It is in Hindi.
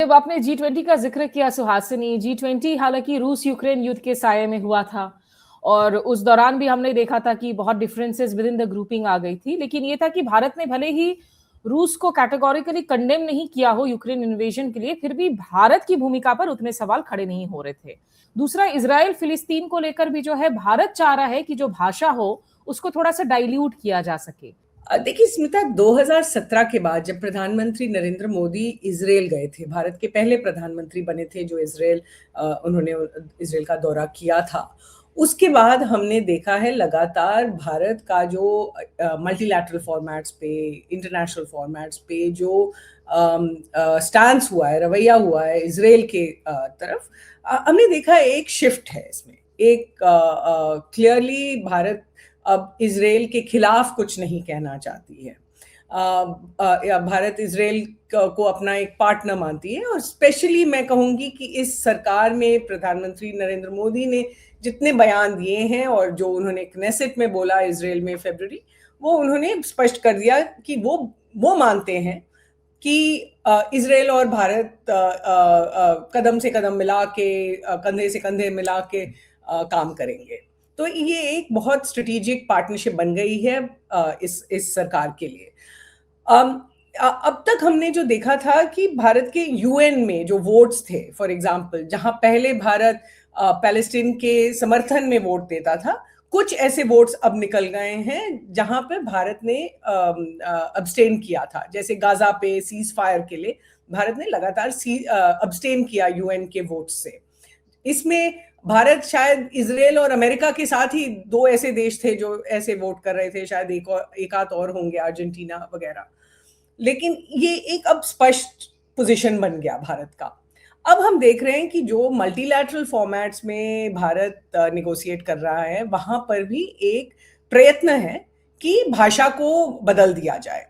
जब आपने G20 का जिक्र किया सुहासिनी, G20 हालांकि रूस यूक्रेन युद्ध के साये में हुआ था और उस दौरान भी हमने देखा था कि बहुत differences within the grouping आ गई थी, लेकिन ये था कि भारत ने भले ही रूस को कैटेगोरिकली कंडेम नहीं किया हो यूक्रेन इन्वेजन के लिए, फिर भी भारत की भूमिका पर उतने सवाल खड़े नहीं हो रहे थे। दूसरा, इजराइल फिलिस्तीन को लेकर भी जो है भारत चाह रहा है कि जो भाषा हो उसको थोड़ा सा डाइल्यूट किया जा सके। देखिए स्मिता, 2017 के बाद जब प्रधानमंत्री नरेंद्र मोदी इजराइल गए थे, भारत के पहले प्रधानमंत्री बने थे जो उन्होंने इजराइल का दौरा किया था, उसके बाद हमने देखा है लगातार भारत का जो मल्टीलैटरल फॉर्मेट्स पे, इंटरनेशनल फॉर्मेट्स पे जो स्टांस हुआ है, रवैया हुआ है इजराइल के तरफ, हमने देखा एक शिफ्ट है इसमें। एक क्लियरली भारत अब इजराइल के खिलाफ कुछ नहीं कहना चाहती है। भारत इजराइल को अपना एक पार्टनर मानती है, और स्पेशली मैं कहूंगी कि इस सरकार में प्रधानमंत्री नरेंद्र मोदी ने जितने बयान दिए हैं और जो उन्होंने कनेसेट में बोला इजराइल में फरवरी, वो उन्होंने स्पष्ट कर दिया कि वो मानते हैं कि इजराइल और भारत कदम से कदम मिला के, कंधे से कंधे मिला के काम करेंगे। तो ये एक बहुत स्ट्रेटेजिक पार्टनरशिप बन गई है इस सरकार के लिए। अब तक हमने जो देखा था कि भारत के यूएन में जो वोट्स थे, फॉर एग्जांपल, जहां पहले भारत पैलेस्टीन के समर्थन में वोट देता था, कुछ ऐसे वोट्स अब निकल गए हैं जहां पर भारत ने अब्सटेन किया था। जैसे गाजा पे सीज फायर के लिए भारत ने लगातार अब्सटेन किया यूएन के वोट से। इसमें भारत शायद इजराइल और अमेरिका के साथ ही दो ऐसे देश थे जो ऐसे वोट कर रहे थे, शायद एक आध और होंगे, अर्जेंटीना वगैरह। लेकिन ये एक अब स्पष्ट पोजीशन बन गया भारत का। अब हम देख रहे हैं कि जो मल्टीलैटरल फॉर्मेट्स में भारत नेगोशिएट कर रहा है, वहां पर भी एक प्रयत्न है कि भाषा को बदल दिया जाए।